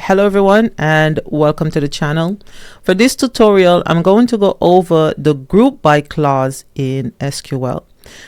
Hello everyone and welcome to the channel. For this tutorial, I'm going to go over the group by clause in SQL.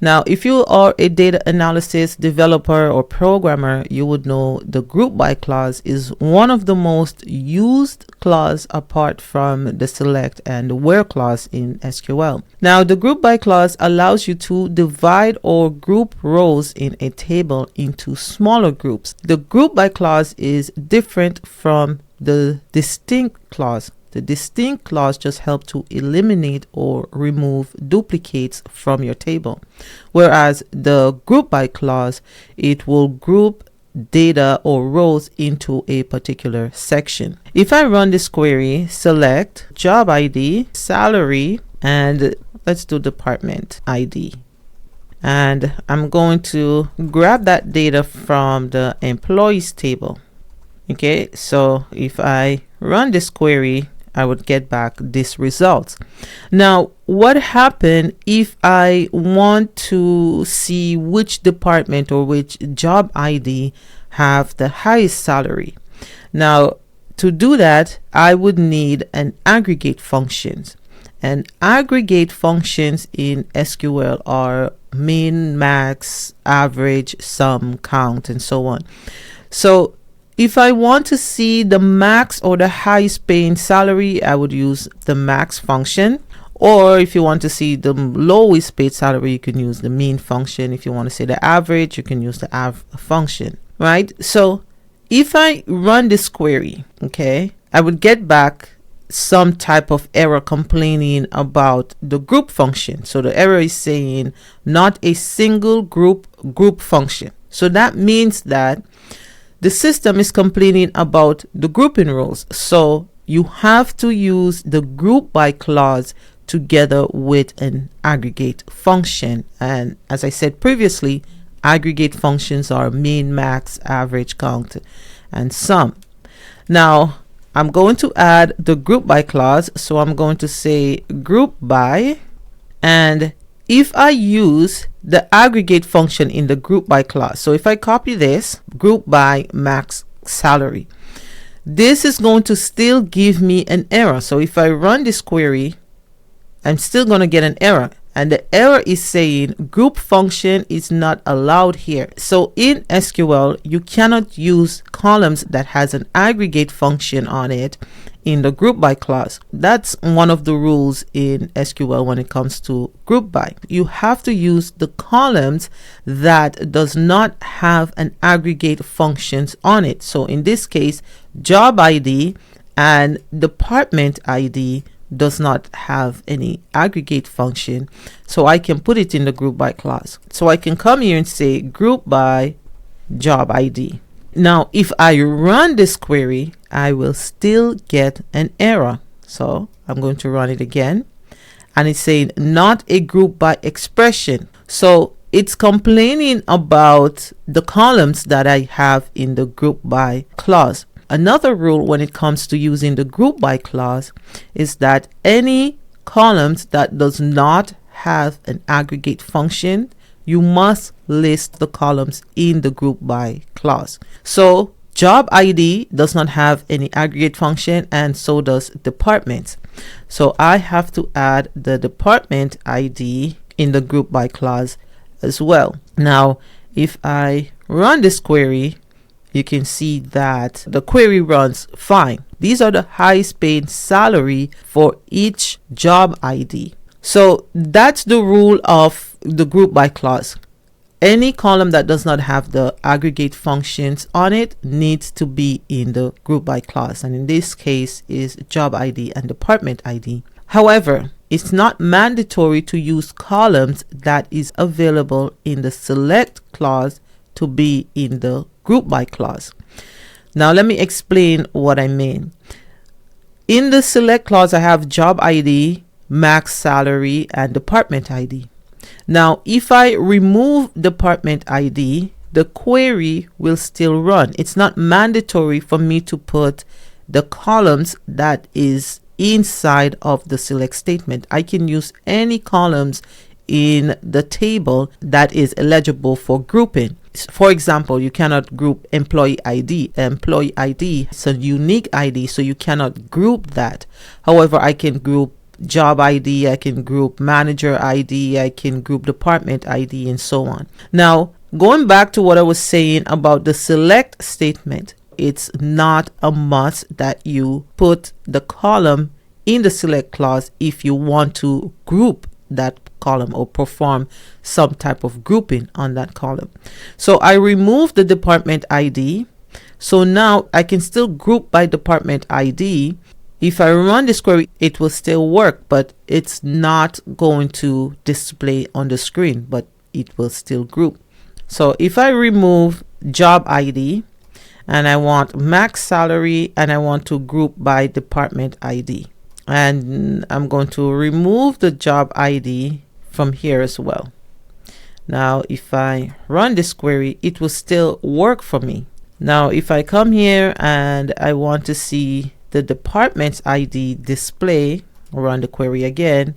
Now, if you are a data analysis developer or programmer, you would know the group by clause is one of the most used clause apart from the select and where clause in SQL. Now, the group by clause allows you to divide or group rows in a table into smaller groups. The group by clause is different from the distinct clause. The distinct clause just helps to eliminate or remove duplicates from your table, whereas the group by clause, it will group data or rows into a particular section. If I run this query, select job ID, salary, and let's do department ID. And I'm going to grab that data from the employees table. Okay, so if I run this query, I would get back this result. Now, what happened if I want to see which department or which job ID have the highest salary? Now, to do that, I would need an aggregate functions. And aggregate functions in SQL are min, max, average, sum, count, and so on. So if I want to see the max or the highest paying salary, I would use the max function. Or if you want to see the lowest paid salary, you can use the mean function. If you want to see the average, you can use the av function, right? So if I run this query, okay, I would get back some type of error complaining about the group function. So the error is saying not a single group function. So that means that the system is complaining about the grouping rules. So you have to use the group by clause together with an aggregate function. And as I said previously, aggregate functions are mean, max, average, count, and sum. Now, I'm going to add the group by clause. So I'm going to say group by, and if I use the aggregate function in the group by clause, so if I copy this, group by max salary, this is going to still give me an error. So if I run this query, I'm still going to get an error. And the error is saying group function is not allowed here. So in SQL, you cannot use columns that has an aggregate function on it in the group by clause. That's one of the rules in SQL when it comes to group by. You have to use the columns that does not have an aggregate functions on it. So in this case, job ID and department ID does not have any aggregate function, so I can put it in the group by clause. So I can come here and say group by job ID. Now if I run this query, I will still get an error. So I'm going to run it again, and it's saying not a group by expression. So it's complaining about the columns that I have in the group by clause. Another rule when it comes to using the group by clause is that any columns that does not have an aggregate function, you must list the columns in the group by clause. So job ID does not have any aggregate function, and so does department. So I have to add the department ID in the group by clause as well. Now, if I run this query, you can see that the query runs fine. These are the highest paid salary for each job ID. So that's the rule of the group by clause. Any column that does not have the aggregate functions on it needs to be in the group by clause. And in this case is job ID and department ID. However, it's not mandatory to use columns that is available in the select clause to be in the group by clause. Now let me explain what I mean. In the select clause, I have job ID, max salary, and department ID. Now if I remove department ID, the query will still run. It's not mandatory for me to put the columns that is inside of the select statement. I can use any columns in the table that is eligible for grouping. For example, you cannot group employee ID. Employee ID is a unique ID, so you cannot group that. However, I can group job ID, I can group manager ID, I can group department ID, and so on. Now, going back to what I was saying about the select statement, it's not a must that you put the column in the select clause if you want to group that column or perform some type of grouping on that column. So I remove the department ID. So now I can still group by department ID. If I run this query, it will still work, but it's not going to display on the screen, but it will still group. So if I remove job ID and I want max salary and I want to group by department ID, and I'm going to remove the job ID from here as well. Now if I run this query, it will still work for me. Now if I come here and I want to see the department's ID display, run the query again,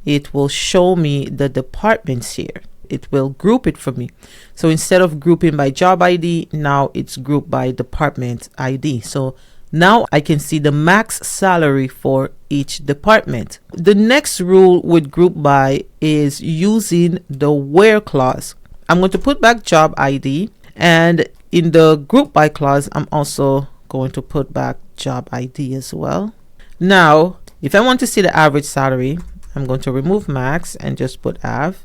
it will show me the departments here. It will group it for me. So instead of grouping by job ID, now it's grouped by department ID. So now I can see the max salary for each department. The next rule with group by is using the where clause. I'm going to put back job ID, and in the group by clause, I'm also going to put back job ID as well. Now, if I want to see the average salary, I'm going to remove max and just put av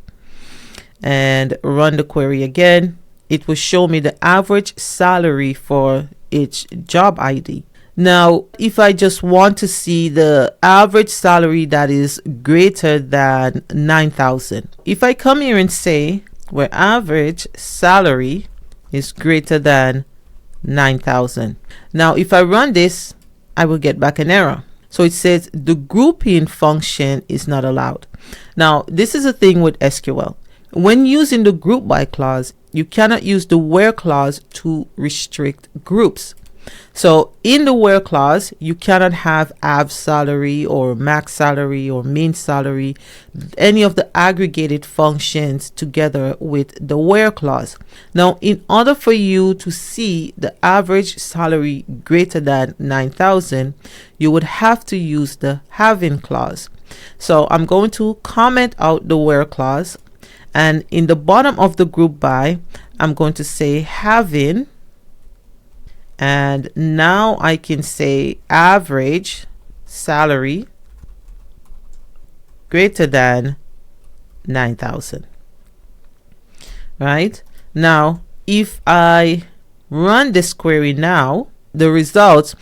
and run the query again. It will show me the average salary for each job ID. Now, if I just want to see the average salary that is greater than 9,000, if I come here and say where average salary is greater than 9,000. Now, if I run this, I will get back an error. So it says the grouping function is not allowed. Now, this is a thing with SQL. When using the group by clause, you cannot use the where clause to restrict groups. So in the where clause, you cannot have av salary or max salary or mean salary, any of the aggregated functions together with the where clause. Now, in order for you to see the average salary greater than 9,000, you would have to use the having clause. So I'm going to comment out the where clause, and in the bottom of the group by, I'm going to say having. And now I can say average salary greater than 9,000. Right? Now, if I run this query now, the result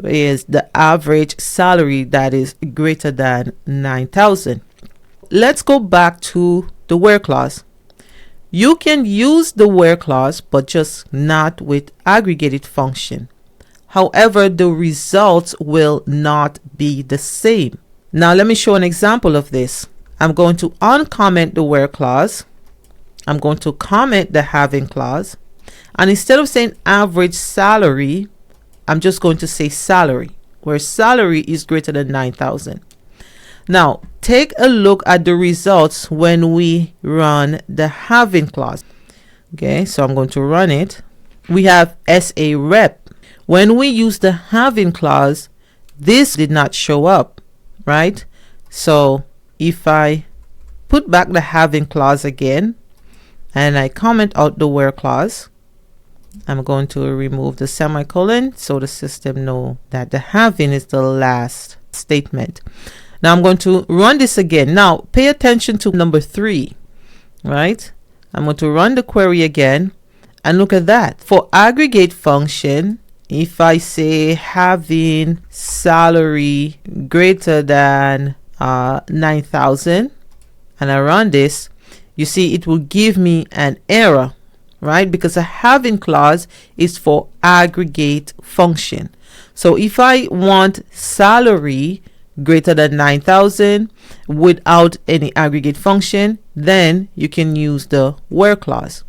is the average salary that is greater than 9,000. Let's go back to the where clause. You can use the where clause, but just not with aggregated function. However, the results will not be the same. Now let me show an example of this. I'm going to uncomment the where clause. I'm going to comment the having clause. And instead of saying average salary, I'm just going to say salary, where salary is greater than 9,000. Now, take a look at the results when we run the having clause. Okay, so I'm going to run it. We have SA rep. When we use the having clause, this did not show up, right? So if I put back the having clause again and I comment out the where clause, I'm going to remove the semicolon so the system know that the having is the last statement. Now I'm going to run this again. Now pay attention to number 3, right? I'm going to run the query again and look at that. For aggregate function, if I say having salary greater than 9,000 and I run this, you see it will give me an error, right? Because a having clause is for aggregate function. So if I want salary greater than 9,000 without any aggregate function, then you can use the where clause.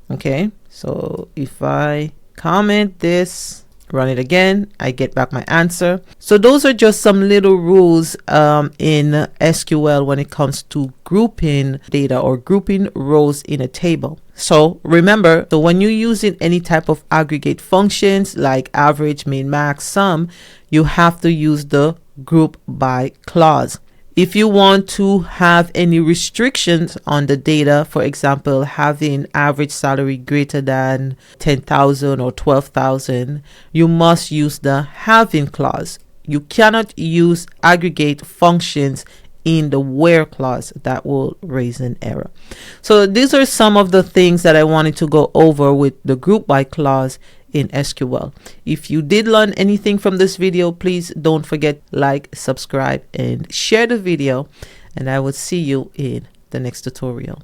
Okay, so if I comment this run it again, I get back my answer. So those are just some little rules in SQL when it comes to grouping data or grouping rows in a table. So remember, so when you're using any type of aggregate functions like average, min, max, sum, you have to use the group by clause. If you want to have any restrictions on the data, for example, having average salary greater than 10,000 or 12,000, you must use the having clause. You cannot use aggregate functions in the where clause. That will raise an error. So these are some of the things that I wanted to go over with the group by clause in SQL. If you did learn anything from this video, please don't forget like, subscribe, and share the video, and I will see you in the next tutorial.